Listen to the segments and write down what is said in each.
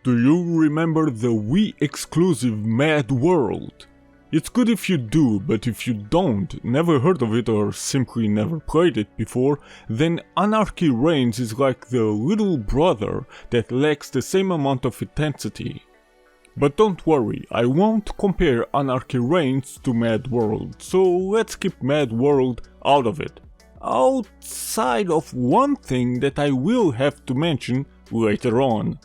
Do you remember the Wii exclusive Mad World? It's good if you do, but if you don't, never heard of it or simply never played it before, then Anarchy Reigns is like the little brother that lacks the same amount of intensity. But don't worry, I won't compare Anarchy Reigns to Mad World, so let's keep Mad World out of it. Outside of one thing that I will have to mention later on.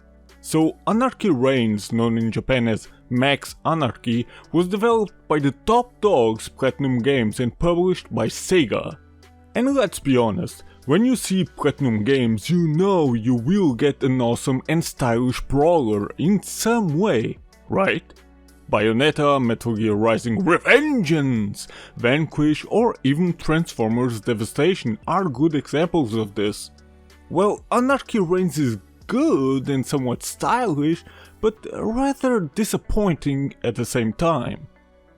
So Anarchy Reigns, known in Japan as Max Anarchy, was developed by the top dogs Platinum Games and published by Sega. And let's be honest, when you see Platinum Games you know you will get an awesome and stylish brawler in some way, right? Bayonetta, Metal Gear Rising Revengeance, Vanquish or even Transformers Devastation are good examples of this. Well, Anarchy Reigns is good and somewhat stylish, but rather disappointing at the same time.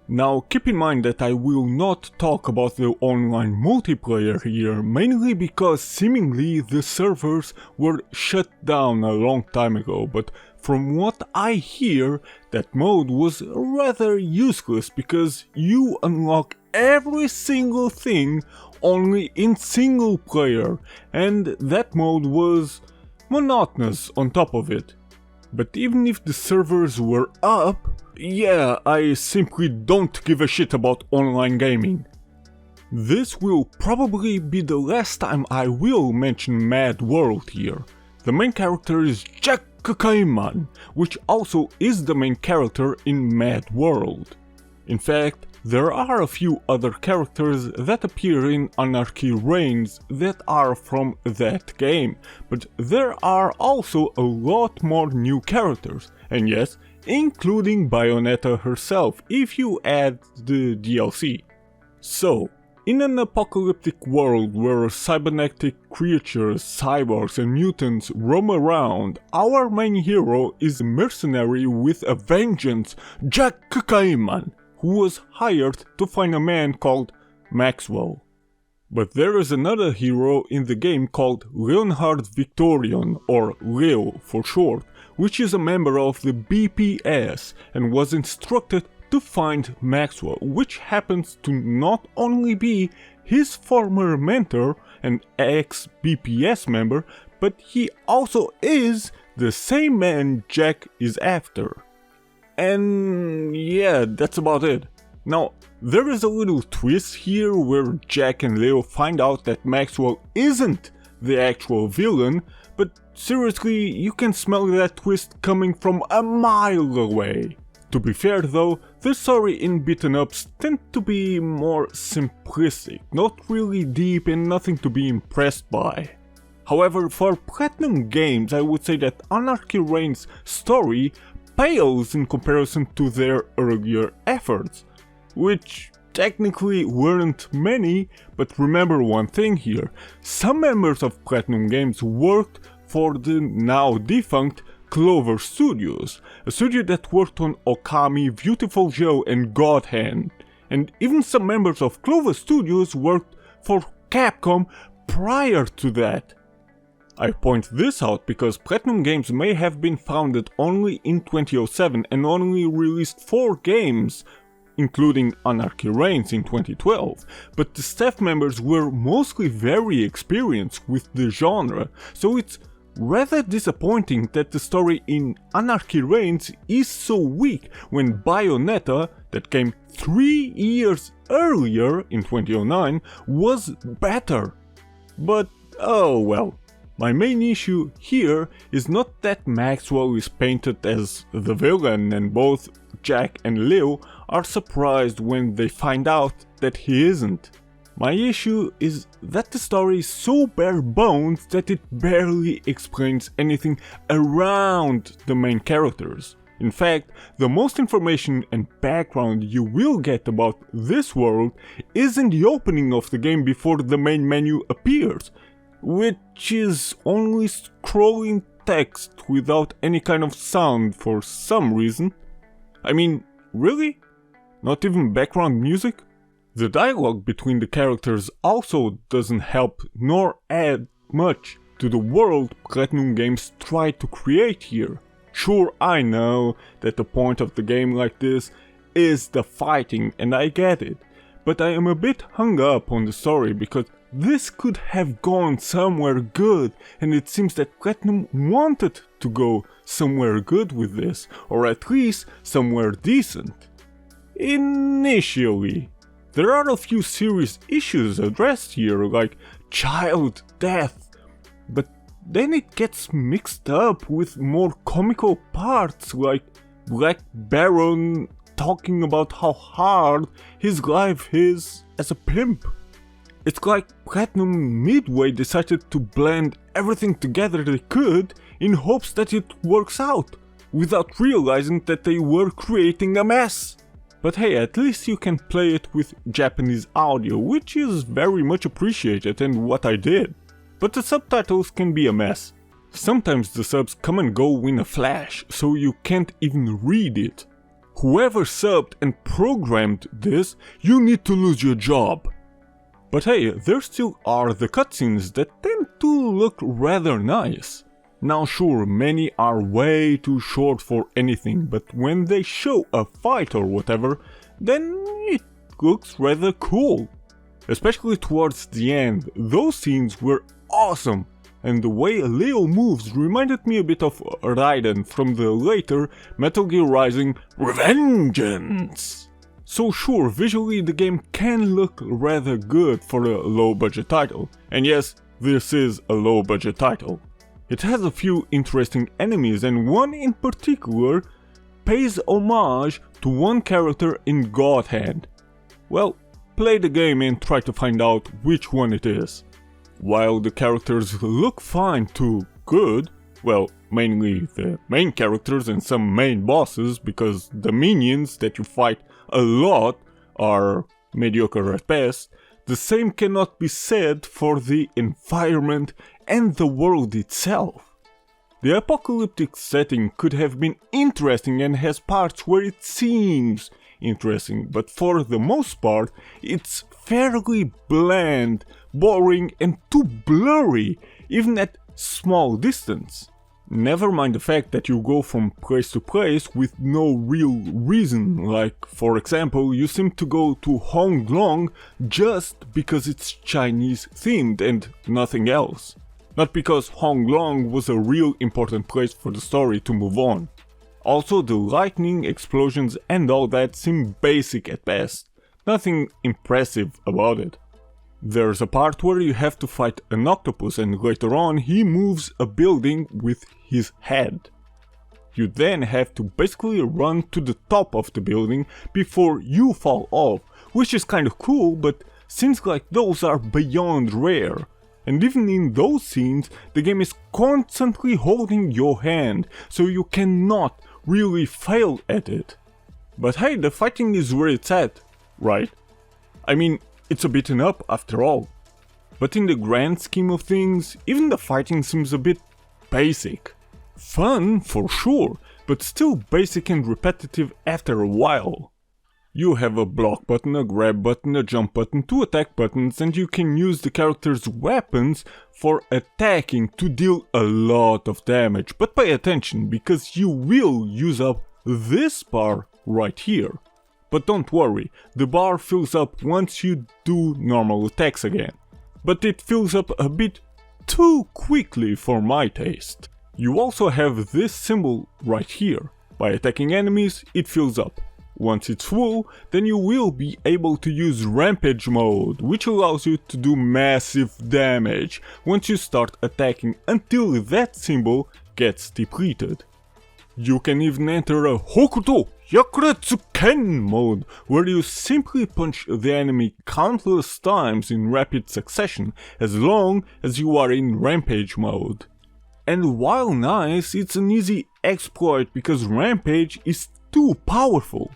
Now keep in mind that I will not talk about the online multiplayer here, mainly because seemingly the servers were shut down a long time ago, but from what I hear, that mode was rather useless because you unlock every single thing only in single player, and that mode was monotonous on top of it. But even if the servers were up, yeah, I simply don't give a shit about online gaming. This will probably be the last time I will mention Mad World here. The main character is Jack Kakaeman, which also is the main character in Mad World. In fact, there are a few other characters that appear in Anarchy Reigns that are from that game, but there are also a lot more new characters, and yes, including Bayonetta herself if you add the DLC. So, in an apocalyptic world where cybernetic creatures, cyborgs and mutants roam around, our main hero is a mercenary with a vengeance, Jack Kakaeman, who was hired to find a man called Maxwell. But there is another hero in the game called Leonhard Victorion, or Leo for short, which is a member of the BPS and was instructed to find Maxwell, which happens to not only be his former mentor and ex-BPS member, but he also is the same man Jack is after. And yeah, that's about it. Now, there is a little twist here where Jack and Leo find out that Maxwell isn't the actual villain, but seriously, you can smell that twist coming from a mile away. To be fair though, the story in beaten ups tend to be more simplistic, not really deep and nothing to be impressed by. However, for Platinum Games I would say that Anarchy Reigns' story pales in comparison to their earlier efforts, which technically weren't many, but remember one thing here, some members of Platinum Games worked for the now defunct Clover Studios, a studio that worked on Okami, Beautiful Joe and God Hand, and even some members of Clover Studios worked for Capcom prior to that. I point this out because Platinum Games may have been founded only in 2007 and only released 4 games, including Anarchy Reigns in 2012, but the staff members were mostly very experienced with the genre, so it's rather disappointing that the story in Anarchy Reigns is so weak when Bayonetta, that came 3 years earlier in 2009, was better. But oh well. My main issue here is not that Maxwell is painted as the villain and both Jack and Leo are surprised when they find out that he isn't. My issue is that the story is so bare bones that it barely explains anything around the main characters. In fact, the most information and background you will get about this world is in the opening of the game before the main menu appears, which is only scrolling text without any kind of sound for some reason. I mean, really? Not even background music? The dialogue between the characters also doesn't help nor add much to the world Platinum Games tried to create here. Sure, I know that the point of the game like this is the fighting, and I get it, but I am a bit hung up on the story because this could have gone somewhere good, and it seems that Platinum wanted to go somewhere good with this, or at least somewhere decent. Initially. There are a few serious issues addressed here, like child death, but then it gets mixed up with more comical parts, like Black Baron talking about how hard his life is as a pimp. It's like Platinum Midway decided to blend everything together they could in hopes that it works out, without realizing that they were creating a mess. But hey, at least you can play it with Japanese audio, which is very much appreciated and what I did. But the subtitles can be a mess. Sometimes the subs come and go in a flash, so you can't even read it. Whoever subbed and programmed this, you need to lose your job. But hey, there still are the cutscenes that tend to look rather nice. Now sure, many are way too short for anything, but when they show a fight or whatever, then it looks rather cool. Especially towards the end, those scenes were awesome, and the way Leo moves reminded me a bit of Raiden from the later Metal Gear Rising Revengeance. So sure, visually the game can look rather good for a low-budget title, and yes, this is a low-budget title. It has a few interesting enemies, and one in particular pays homage to one character in God Hand. Well, play the game and try to find out which one it is. While the characters look fine to good, well, mainly the main characters and some main bosses, because the minions that you fight a lot are mediocre at best, the same cannot be said for the environment and the world itself. The apocalyptic setting could have been interesting and has parts where it seems interesting, but for the most part it's fairly bland, boring and too blurry, even at small distance. Never mind the fact that you go from place to place with no real reason, like for example you seem to go to Hong Long just because it's Chinese themed and nothing else. Not because Hong Long was a real important place for the story to move on. Also the lightning, explosions and all that seem basic at best, nothing impressive about it. There's a part where you have to fight an octopus and later on he moves a building with his head. You then have to basically run to the top of the building before you fall off, which is kinda cool, but seems like those are beyond rare. And even in those scenes, the game is constantly holding your hand, so you cannot really fail at it. But hey, the fighting is where it's at, right? I mean, it's a beaten up after all. But in the grand scheme of things, even the fighting seems a bit basic. Fun for sure, but still basic and repetitive after a while. You have a block button, a grab button, a jump button, 2 attack buttons, and you can use the character's weapons for attacking to deal a lot of damage. But pay attention, because you will use up this bar right here. But don't worry, the bar fills up once you do normal attacks again. But it fills up a bit too quickly for my taste. You also have this symbol right here. By attacking enemies, it fills up. Once it's full, then you will be able to use Rampage mode, which allows you to do massive damage once you start attacking until that symbol gets depleted. You can even enter a Hokuto Yakuretsuken mode, where you simply punch the enemy countless times in rapid succession, as long as you are in Rampage mode. And while nice, it's an easy exploit because Rampage is too powerful.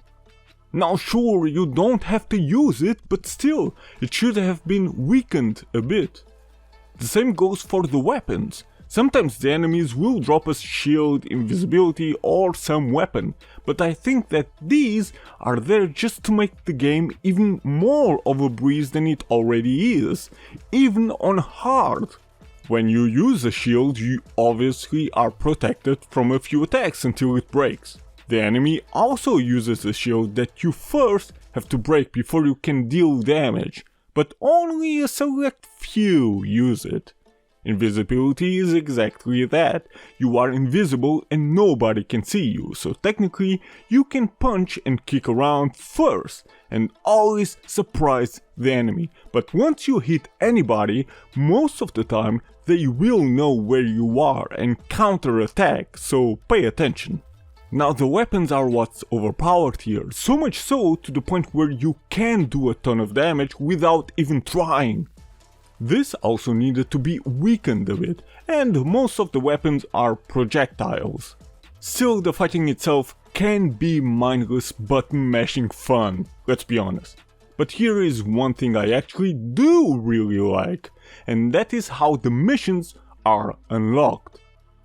Now sure, you don't have to use it, but still, it should have been weakened a bit. The same goes for the weapons. Sometimes the enemies will drop a shield, invisibility or some weapon, but I think that these are there just to make the game even more of a breeze than it already is, even on hard. When you use a shield, you obviously are protected from a few attacks until it breaks. The enemy also uses a shield that you first have to break before you can deal damage, but only a select few use it. Invisibility is exactly that. You are invisible and nobody can see you, so technically you can punch and kick around first and always surprise the enemy. But once you hit anybody, most of the time they will know where you are and counter-attack, so pay attention. Now the weapons are what's overpowered here, so much so to the point where you can do a ton of damage without even trying. This also needed to be weakened a bit, and most of the weapons are projectiles. Still, the fighting itself can be mindless button mashing fun, let's be honest. But here is one thing I actually do really like, and that is how the missions are unlocked.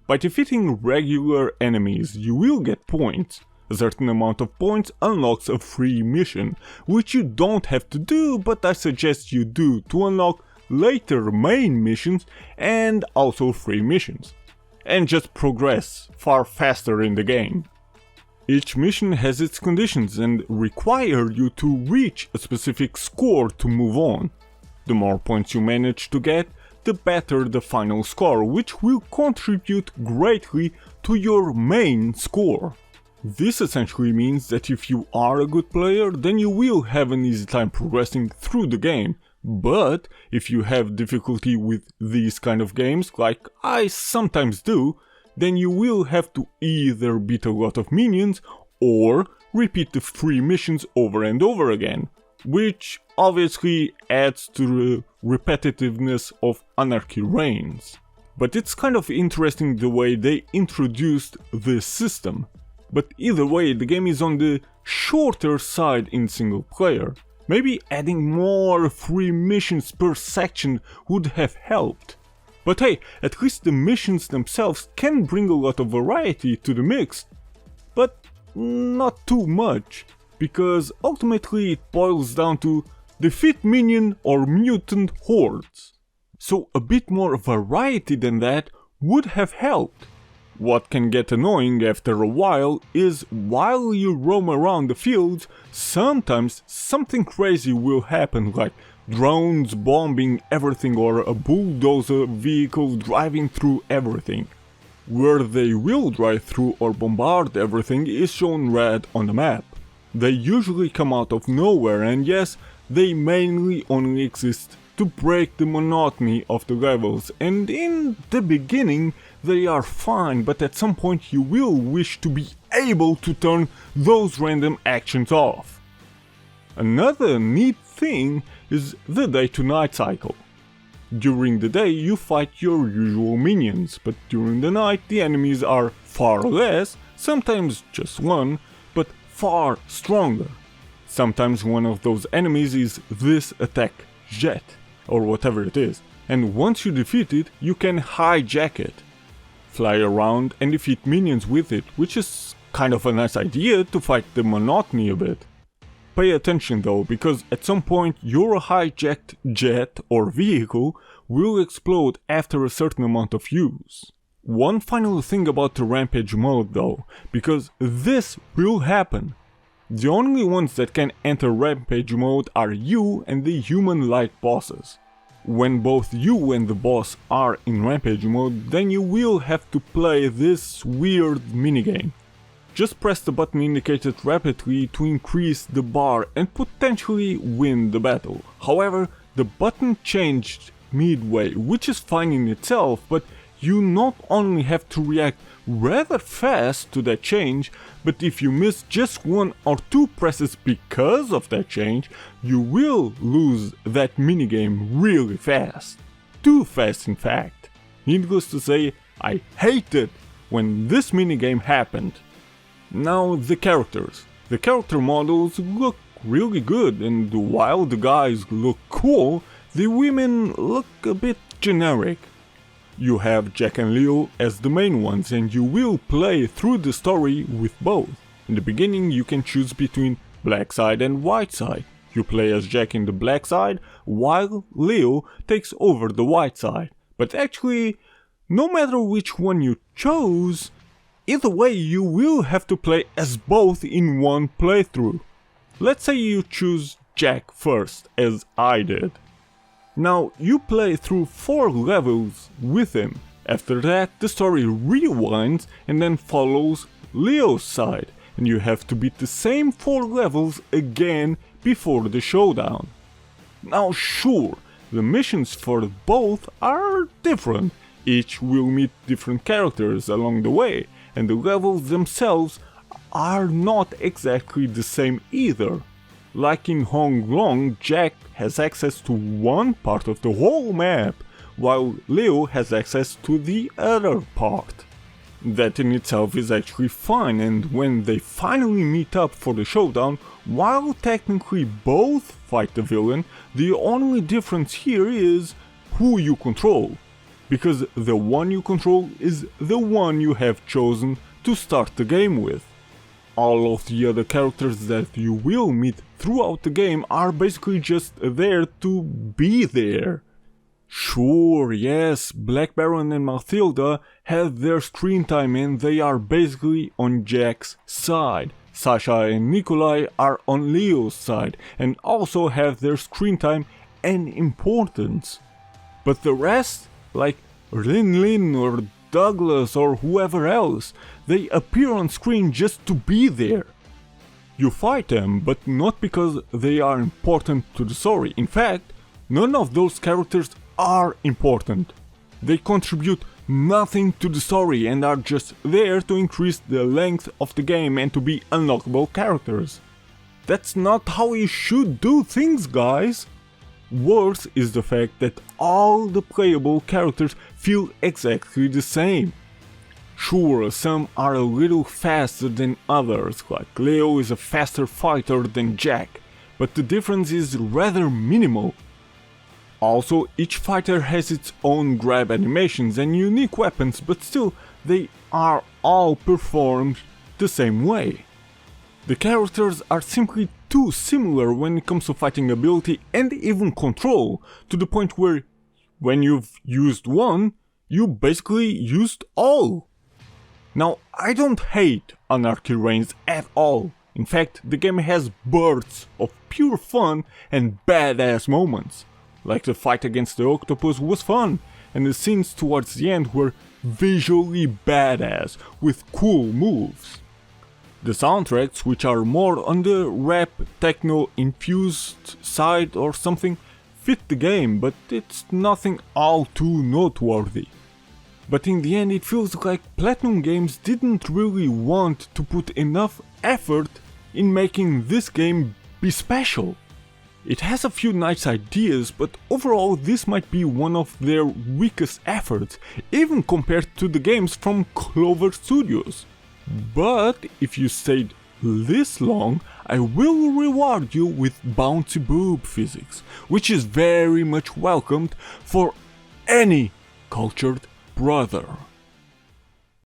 By defeating regular enemies, you will get points. A certain amount of points unlocks a free mission, which you don't have to do, but I suggest you do to unlock later main missions and also free missions, and just progress far faster in the game. Each mission has its conditions and require you to reach a specific score to move on. The more points you manage to get, the better the final score, which will contribute greatly to your main score. This essentially means that if you are a good player, then you will have an easy time progressing through the game. But if you have difficulty with these kind of games, like I sometimes do, then you will have to either beat a lot of minions or repeat the free missions over and over again, which obviously adds to the repetitiveness of Anarchy Reigns. But it's kind of interesting the way they introduced this system. But either way, the game is on the shorter side in single player. Maybe adding more free missions per section would have helped. But hey, at least the missions themselves can bring a lot of variety to the mix. But not too much, because ultimately it boils down to defeat minion or mutant hordes. So a bit more variety than that would have helped. What can get annoying after a while is while you roam around the fields, sometimes something crazy will happen, like drones bombing everything or a bulldozer vehicle driving through everything. Where they will drive through or bombard everything is shown red on the map. They usually come out of nowhere, and yes, they mainly only exist to break the monotony of the levels, and in the beginning they are fine, but at some point you will wish to be able to turn those random actions off. Another neat thing is the day to night cycle. During the day you fight your usual minions, but during the night the enemies are far less, sometimes just one, but far stronger. Sometimes one of those enemies is this attack jet, or whatever it is, and once you defeat it, you can hijack it. Fly around and defeat minions with it, which is kind of a nice idea to fight the monotony a bit. Pay attention though, because at some point your hijacked jet or vehicle will explode after a certain amount of use. One final thing about the rampage mode though, because this will happen. The only ones that can enter rampage mode are you and the human-like bosses. When both you and the boss are in rampage mode, then you will have to play this weird minigame. Just press the button indicated rapidly to increase the bar and potentially win the battle. However, the button changed midway, which is fine in itself, but you not only have to react rather fast to that change, but if you miss just one or two presses because of that change, you will lose that minigame really fast. Too fast in fact. Needless to say, I hated when this minigame happened. Now the characters. The character models look really good, and while the guys look cool, the women look a bit generic. You have Jack and Leo as the main ones, and you will play through the story with both. In the beginning you can choose between black side and white side. You play as Jack in the black side, while Leo takes over the white side. But actually, no matter which one you chose, either way you will have to play as both in one playthrough. Let's say you choose Jack first, as I did. Now you play through 4 levels with him. After that, the story rewinds and then follows Leo's side, and you have to beat the same 4 levels again before the showdown. Now sure, the missions for both are different, each will meet different characters along the way, and the levels themselves are not exactly the same either. Like in Hong Long, Jack has access to one part of the whole map, while Leo has access to the other part. That in itself is actually fine, and when they finally meet up for the showdown, while technically both fight the villain, the only difference here is who you control, because the one you control is the one you have chosen to start the game with. All of the other characters that you will meet throughout the game are basically just there to be there. Sure, yes, Black Baron and Mathilda have their screen time and they are basically on Jack's side. Sasha and Nikolai are on Leo's side and also have their screen time and importance. But the rest, like Lin Lin or Douglas or whoever else, they appear on screen just to be there. You fight them, but not because they are important to the story. In fact, none of those characters are important. They contribute nothing to the story and are just there to increase the length of the game and to be unlockable characters. That's not how you should do things, guys. Worse is the fact that all the playable characters feel exactly the same. Sure, some are a little faster than others, like Leo is a faster fighter than Jack, but the difference is rather minimal. Also, each fighter has its own grab animations and unique weapons, but still, they are all performed the same way. The characters are simply too similar when it comes to fighting ability and even control, to the point where, when you've used one, you basically used all. Now, I don't hate Anarchy Reigns at all. In fact, the game has bursts of pure fun and badass moments. Like the fight against the octopus was fun, and the scenes towards the end were visually badass with cool moves. The soundtracks, which are more on the rap techno infused side or something, fit the game, but it's nothing all too noteworthy. But in the end it feels like Platinum Games didn't really want to put enough effort in making this game be special. It has a few nice ideas, but overall this might be one of their weakest efforts, even compared to the games from Clover Studios. But if you stayed this long, I will reward you with bouncy boob physics, which is very much welcomed for any cultured brother.